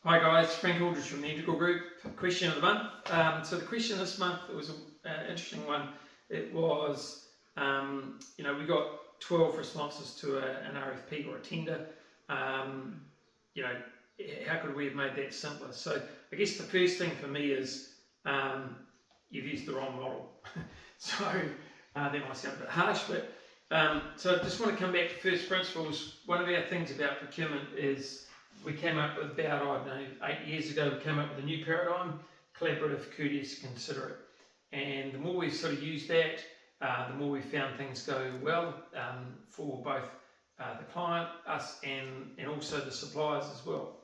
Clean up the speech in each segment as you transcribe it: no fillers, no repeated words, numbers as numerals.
Hi guys, Frank Aldridge from the Integral Group. Question of the month. So the question this month, it was an interesting one. It was, we got 12 responses to an RFP or a tender. How could we have made that simpler? So I guess the first thing for me is you've used the wrong model. So that might sound a bit harsh, but so I just want to come back to first principles. One of our things about procurement is we came up with about, 8 years ago, we came up with a new paradigm: collaborative, courteous, considerate. And the more we've sort of used that, the more we found things go well for both the client, us, and also the suppliers as well.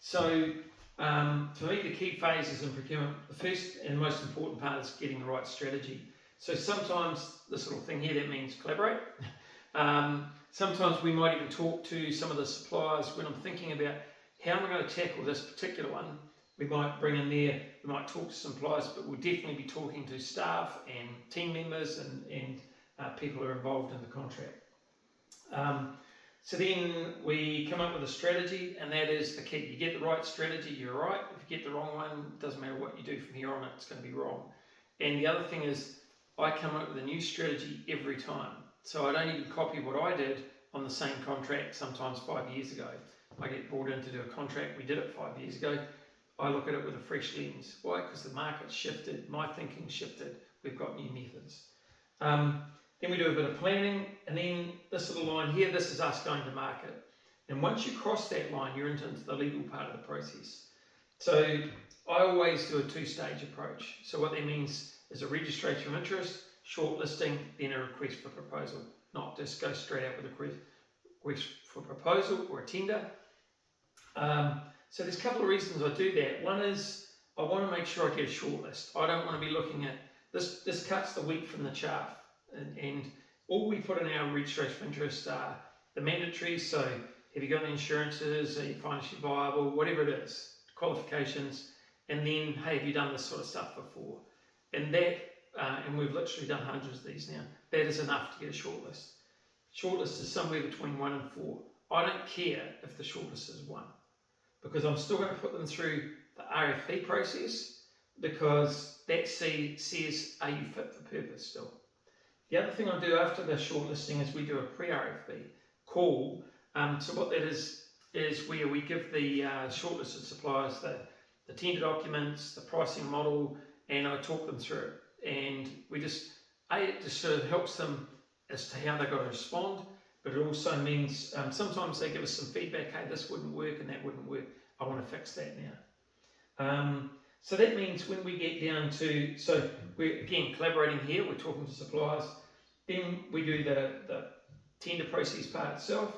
So for me, the key phases in procurement, the first and most important part is getting the right strategy. So sometimes this little thing here, that means collaborate. Sometimes we might even talk to some of the suppliers when I'm thinking about how am I going to tackle this particular one. We might bring in there, we might talk to suppliers, but we'll definitely be talking to staff and team members and people who are involved in the contract. So then we come up with a strategy, and that is the key. You get the right strategy, you're right. If you get the wrong one, it doesn't matter what you do from here on, it's going to be wrong. And the other thing is, I come up with a new strategy every time. So I don't even copy what I did on the same contract sometimes 5 years ago. I get brought in to do a contract, we did it 5 years ago. I look at it with a fresh lens. Why? Because the market's shifted, my thinking shifted, we've got new methods. Then we do a bit of planning, and then this little line here, this is us going to market. And once you cross that line, you're into the legal part of the process. So I always do a two-stage approach. So what that means is a registration of interest, shortlisting, then a request for proposal. Not just go straight out with a request for proposal or a tender. So there's a couple of reasons I do that. One is I want to make sure I get a shortlist. I don't want to be looking at this cuts the wheat from the chaff. And all we put in our registration of interest are the mandatories. So have you got any insurances? Are you financially viable? Whatever it is, qualifications. And then, hey, have you done this sort of stuff before? And that, and we've literally done hundreds of these now, that is enough to get a shortlist. Shortlist is somewhere between 1 and 4. I don't care if the shortlist is 1, because I'm still going to put them through the RFP process, because that says, are you fit for purpose still? The other thing I do after the shortlisting is we do a pre-RFP call. So what that is where we give the shortlisted suppliers the tender documents, the pricing model, and I talk them through it. And it just sort of helps them as to how they've got to respond, but it also means sometimes they give us some feedback, hey, this wouldn't work and that wouldn't work, I want to fix that now. So that means when we get down to, so we're again collaborating here, we're talking to suppliers, then we do the tender process part itself.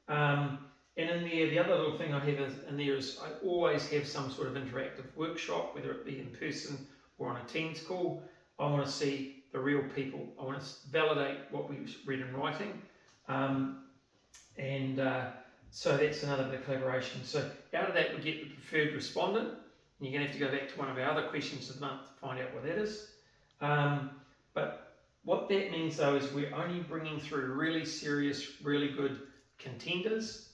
And in there, the other little thing I have in there is I always have some sort of interactive workshop, whether it be in person or on a Teams call. I want to see the real people. I want to validate what we've read in writing. So that's another bit of collaboration. So out of that, we get the preferred respondent. And you're going to have to go back to one of our other questions of the month to find out what that is. But what that means, though, is we're only bringing through really serious, really good contenders.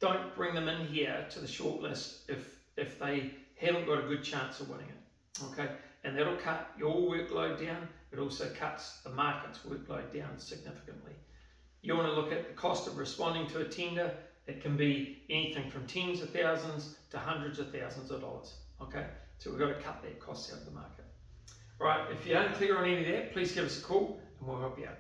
Don't bring them in here to the shortlist if they haven't got a good chance of winning it. Okay, and that'll cut your workload down. It also cuts the market's workload down significantly. You want to look at the cost of responding to a tender. It can be anything from tens of thousands to hundreds of thousands of dollars. Okay, so we've got to cut that cost out of the market. Right, if you're unclear on any of that, please give us a call and we'll help you out.